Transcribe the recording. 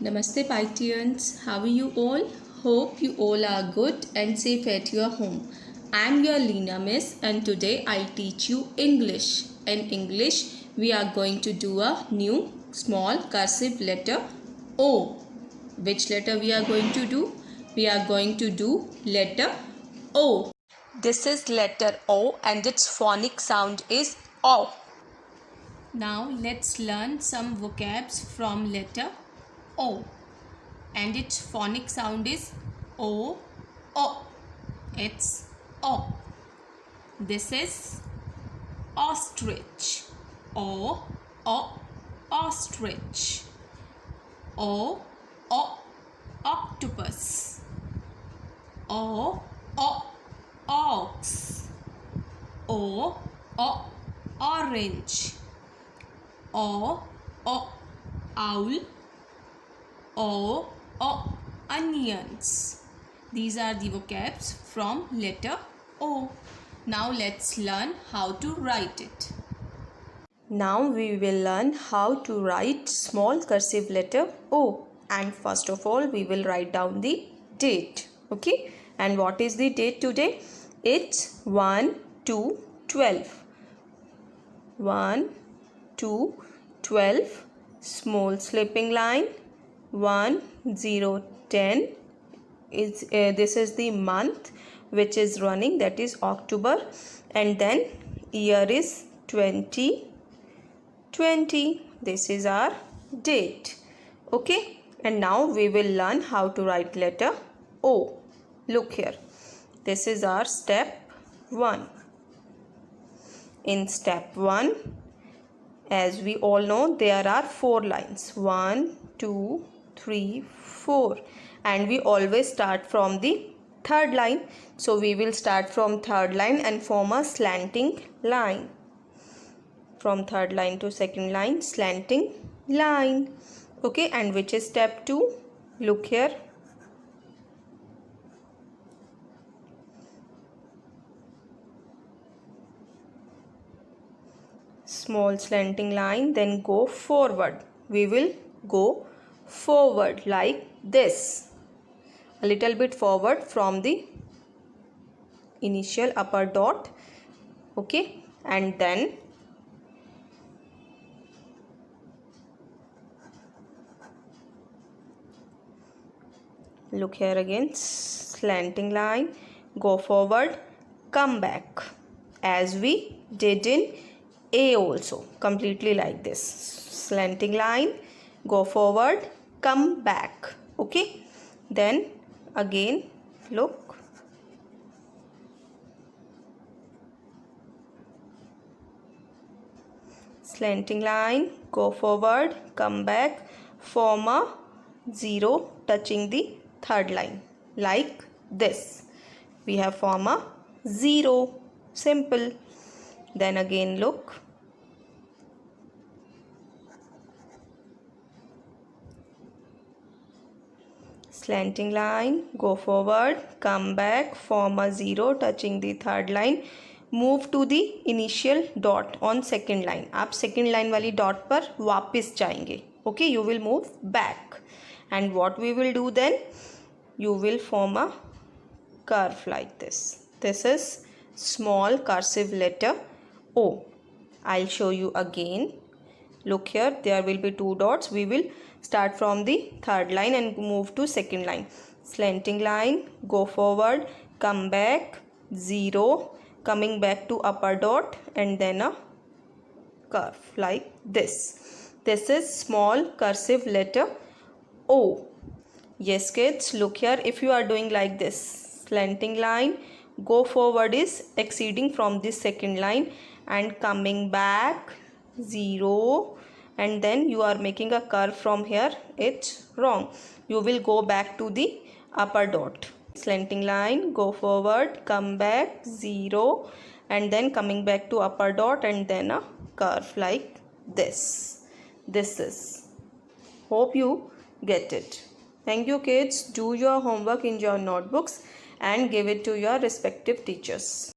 Namaste Pythians, how are you all? Hope you all are good and safe at your home. I am your Leena Miss and today I'll teach you English. In English, we are going to do a new small cursive letter O. Which letter we are going to do? We are going to do letter O. This is letter O and its phonic sound is O. Now let's learn some vocabs from letter O. And its phonic sound is O, O. It's O. This is ostrich. O, O, ostrich. O, O, octopus. O, O, ox. O, O, orange. O, O, owl. O, O, onions. These are the vocabs from letter O. Now let's learn how to write it. Now we will learn how to write small cursive letter O. And first of all, we will write down the date. Okay. And what is the date today? It's 1/2/12. 1/2/12. Small slipping line. 1/0/10 is this is the month which is running, that is October, and then year is 2020. This is our date. Okay, and now we will learn how to write letter O. Look here, this is our step 1. In step 1, as we all know, there are 4 lines. 1, 2, 3, 4, and we always start from the third line. So we will start from third line and form a slanting line. From third line to second line, slanting line. Okay, and which is step 2? Look here. Small slanting line, then go forward. We will go forward like this, a little bit forward from the initial upper dot. Okay, and then look here again, slanting line, go forward, come back, as we did in A also, completely like this. Slanting line, go forward, come back. Okay, then again look, slanting line, go forward, come back, form a 0 touching the third line like this. We have form a 0, simple. Then again look, slanting line, go forward, come back, form a 0 touching the third line, move to the initial dot on second line. आप second line वाली dot पर वापस जाएंगे. Okay, you will move back, and what we will do then? You will form a curve like this. This is small cursive letter O. I'll show you again. Look here, there will be 2 dots. We will start from the third line and move to second line. Slanting line, go forward, come back, 0, coming back to upper dot, and then a curve like this. This is small cursive letter O. Yes kids, look here, if you are doing like this, slanting line, go forward is exceeding from this second line and coming back 0, and then you are making a curve from here. It's wrong. You will go back to the upper dot. Slanting line, go forward, come back 0, and then coming back to upper dot, and then a curve like this. This is. Hope you get it. Thank you kids. Do your homework in your notebooks and give it to your respective teachers.